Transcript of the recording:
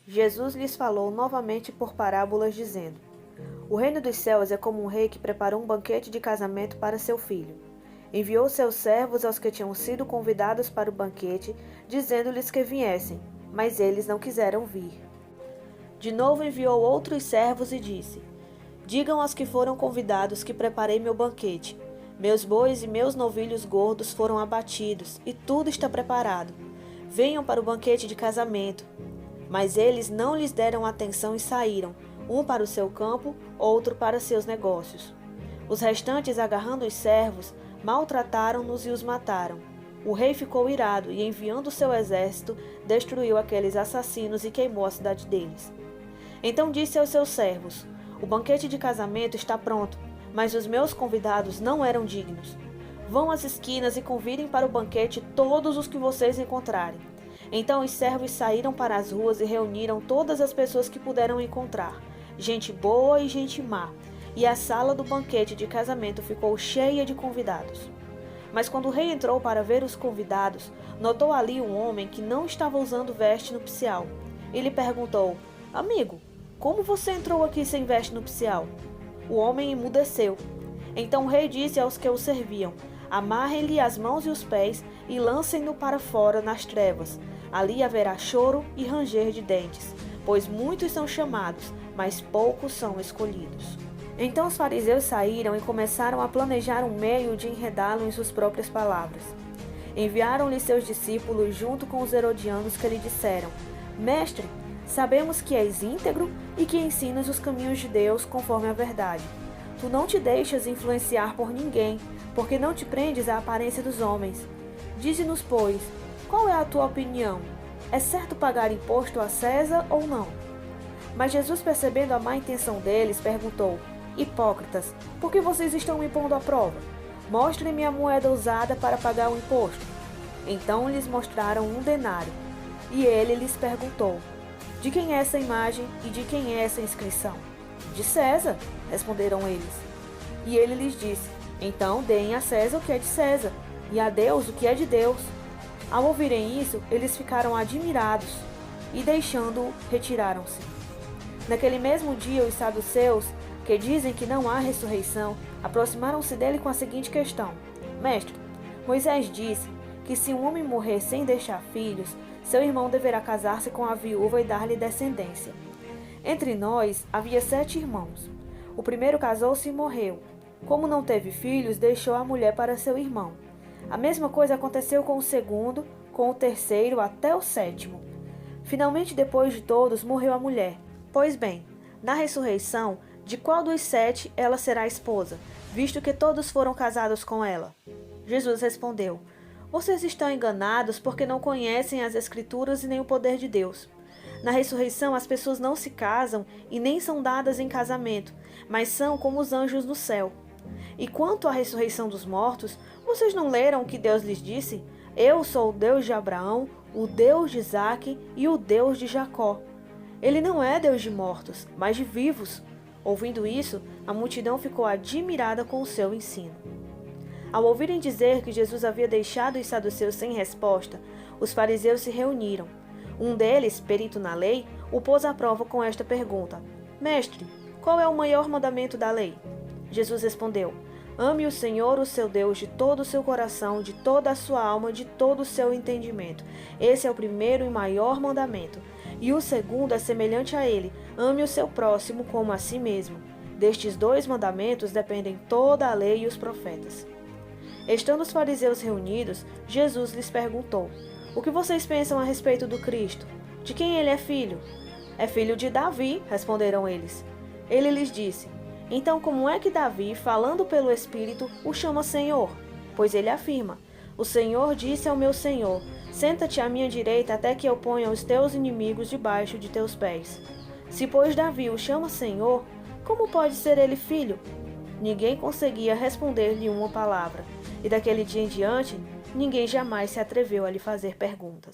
Jesus lhes falou novamente por parábolas, dizendo: O reino dos céus é como um rei que preparou um banquete de casamento para seu filho. Enviou seus servos aos que tinham sido convidados para o banquete, dizendo-lhes que viessem, mas eles não quiseram vir. De novo enviou outros servos e disse: Digam aos que foram convidados que preparei meu banquete. Meus bois e meus novilhos gordos foram abatidos, e tudo está preparado. Venham para o banquete de casamento. Mas eles não lhes deram atenção e saíram, um para o seu campo, outro para seus negócios. Os restantes, agarrando os servos, maltrataram-nos e os mataram. O rei ficou irado e, enviando seu exército, destruiu aqueles assassinos e queimou a cidade deles. Então disse aos seus servos: O banquete de casamento está pronto, mas os meus convidados não eram dignos. Vão às esquinas e convidem para o banquete todos os que vocês encontrarem. Então os servos saíram para as ruas e reuniram todas as pessoas que puderam encontrar, gente boa e gente má, e a sala do banquete de casamento ficou cheia de convidados. Mas quando o rei entrou para ver os convidados, notou ali um homem que não estava usando veste nupcial. E lhe perguntou: Amigo, como você entrou aqui sem veste nupcial? O homem emudeceu. Então o rei disse aos que o serviam: Amarrem-lhe as mãos e os pés e lancem-no para fora nas trevas. Ali haverá choro e ranger de dentes, pois muitos são chamados, mas poucos são escolhidos. Então os fariseus saíram e começaram a planejar um meio de enredá-lo em suas próprias palavras. Enviaram-lhe seus discípulos junto com os herodianos que lhe disseram: Mestre, sabemos que és íntegro e que ensinas os caminhos de Deus conforme a verdade. Tu não te deixas influenciar por ninguém, porque não te prendes à aparência dos homens. Dize-nos, pois, qual é a tua opinião? É certo pagar imposto a César ou não? Mas Jesus, percebendo a má intenção deles, perguntou: Hipócritas, por que vocês estão me pondo à prova? Mostrem-me a moeda usada para pagar o imposto. Então lhes mostraram um denário. E ele lhes perguntou: De quem é essa imagem e de quem é essa inscrição? De César, responderam eles. E ele lhes disse: Então deem a César o que é de César, e a Deus o que é de Deus. Ao ouvirem isso, eles ficaram admirados, e deixando-o, retiraram-se. Naquele mesmo dia, os saduceus, que dizem que não há ressurreição, aproximaram-se dele com a seguinte questão: Mestre, Moisés disse que se um homem morrer sem deixar filhos, seu irmão deverá casar-se com a viúva e dar-lhe descendência. Entre nós havia 7 irmãos. O primeiro casou-se e morreu. Como não teve filhos, deixou a mulher para seu irmão. A mesma coisa aconteceu com o segundo, com o terceiro, até o 7º. Finalmente, depois de todos, morreu a mulher. Pois bem, na ressurreição, de qual dos 7 ela será esposa, visto que todos foram casados com ela? Jesus respondeu: Vocês estão enganados porque não conhecem as Escrituras e nem o poder de Deus. Na ressurreição, as pessoas não se casam e nem são dadas em casamento, mas são como os anjos no céu. E quanto à ressurreição dos mortos, vocês não leram o que Deus lhes disse? Eu sou o Deus de Abraão, o Deus de Isaque e o Deus de Jacó. Ele não é Deus de mortos, mas de vivos. Ouvindo isso, a multidão ficou admirada com o seu ensino. Ao ouvirem dizer que Jesus havia deixado os saduceus sem resposta, os fariseus se reuniram. Um deles, perito na lei, o pôs à prova com esta pergunta: Mestre, qual é o maior mandamento da lei? Jesus respondeu: Ame o Senhor, o seu Deus, de todo o seu coração, de toda a sua alma, de todo o seu entendimento. Esse é o primeiro e maior mandamento. E o segundo é semelhante a ele: ame o seu próximo como a si mesmo. Destes 2 mandamentos dependem toda a lei e os profetas. Estando os fariseus reunidos, Jesus lhes perguntou: O que vocês pensam a respeito do Cristo? De quem ele é filho? É filho de Davi, responderam eles. Ele lhes disse: Então como é que Davi, falando pelo Espírito, o chama Senhor? Pois ele afirma: O Senhor disse ao meu Senhor: Senta-te à minha direita até que eu ponha os teus inimigos debaixo de teus pés. Se, pois, Davi o chama Senhor, como pode ser ele filho? Ninguém conseguia responder-lhe uma palavra, e daquele dia em diante, ninguém jamais se atreveu a lhe fazer perguntas.